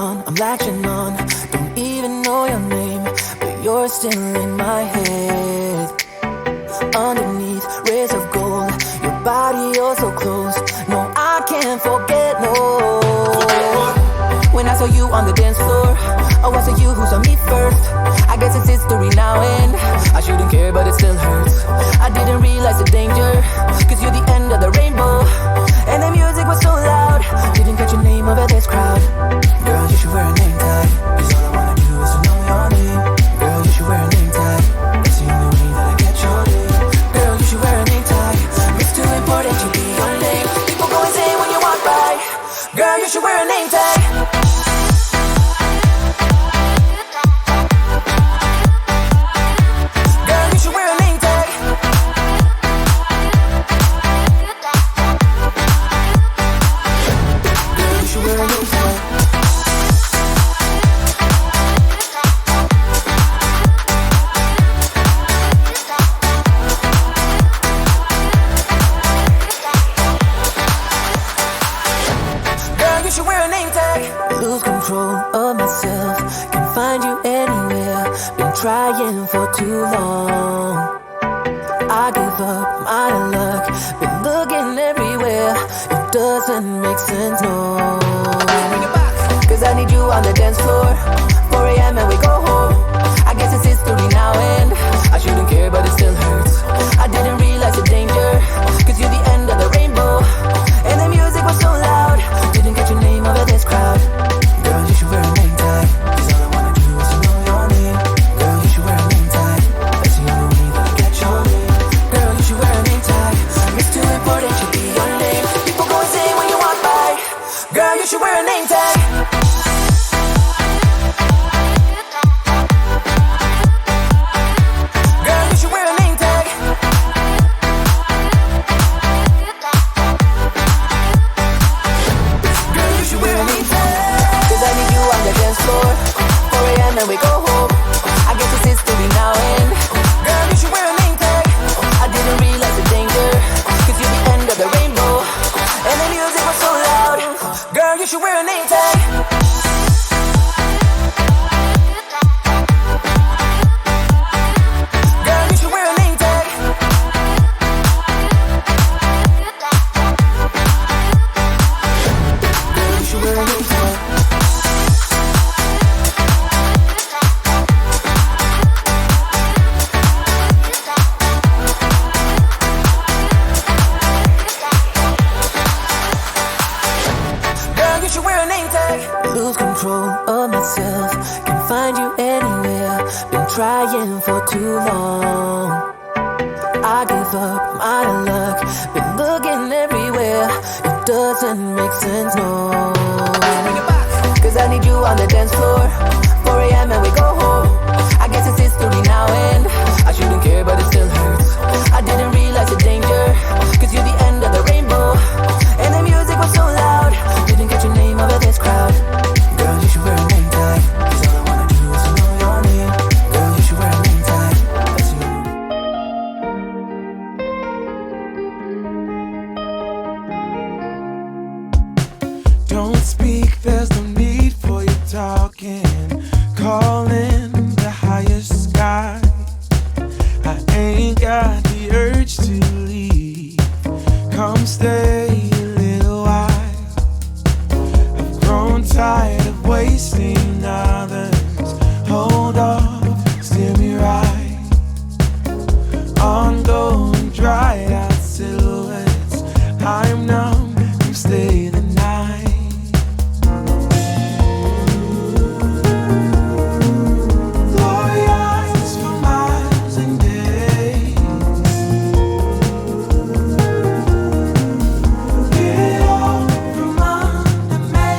on, I'm latching on. Don't even know your name, but you're still in my head. Underneath rays of gold, your body, you're so close. No, I can't forget, no. When I saw you on the dance floor, oh, was it you who saw me first? I guess it's history now and I shouldn't care, but it still hurts. I didn't realize the danger, cause you're the end of the rainbow. And the music was so loud, didn't catch your name over this crowd. Girl, you should wear a name tag, cause all I wanna do is to know your name. Girl, you should wear a name tag, it's the only way that I get your name. Girl, you should wear a name tag, it's too important to be your name. People go insane when you walk by. Girl, you should wear a name tag. Trying for too long, I give up, I'm out of luck. Been looking everywhere, it doesn't make sense, no. Cause I need you on the dance floor, 4 a.m. and we go home. I guess it's history now and I shouldn't care, but it still hurts. I didn't realize the danger, cause you're the end of the rainbow. And the music was so loud, didn't catch your name over this crowd. Girl, you should wear a name tag, cause all I wanna do is to know your name. Girl, you should wear a name tag, that's the only way that I get your name. Girl, you should wear a name tag, it's too important to be your name. People go insane when you walk by. Girl, you should wear a name tag. And we go home, I guess it's history now and girl, you should wear a name tag. I didn't realize the danger, cause you're the end of the rainbow. And the music was so loud, girl, you should wear a name tag. Girl, you should wear a name tag. Girl, you should wear a name tag. Lose control of myself, can't find you anywhere. Been trying for too long, I give up, I'm out of luck. Been looking everywhere, it doesn't make sense, no. Cause I need you on the dance floor, 4 a.m. and we go home. I guess it's history now and I shouldn't care, but it still hurts. I didn't realize the danger, cause you're the end of the rainbow. And the music was so loud, didn't catch your name over this crowd. Girl, you should wear a name tag, cause all I wanna do is to know your name. Girl, you should wear a name tag, that's you. Don't speak, there's no need for you talking. Calling the highest sky. I ain't got the urge to leave. Come stay a little while. I've grown tired of wasting others. Hold on, steer me right. Ongoing, dried out silhouettes. I'm numb, you stay the night. Glory eyes for miles and days. Get out from under me.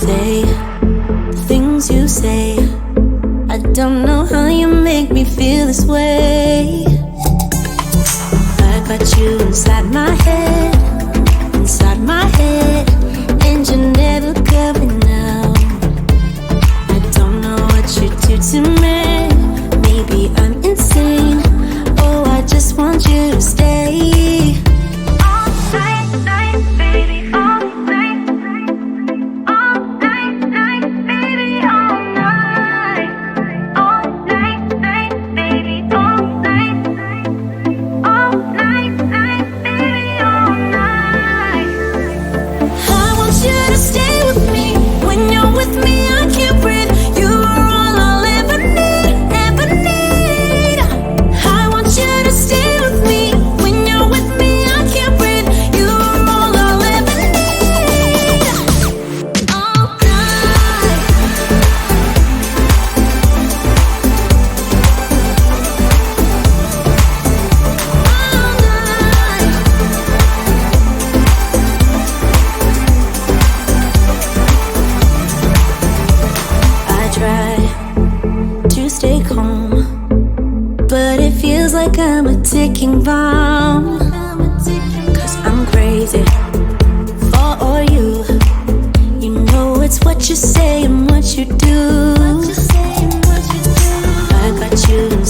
say, the things you say. I don't know how you make me feel this way. I got you inside my head, and you're never coming out. I don't know what you do to me. Maybe I'm insane. Oh, I just want you to stay. All night, baby, all night. All night, baby, all night. All night, baby, all night. All night, baby, all night. I want you to stay with me. When you're with me, I can't breathe. You are all I'll ever need, ever need. I want you to stay with me. When you're with me, I can't breathe. You are all I'll ever need. All night. All night. I try to stay calm, but it feels like I'm a ticking bomb. Cause I'm crazy for all you. You know it's what you say and what you do. I got you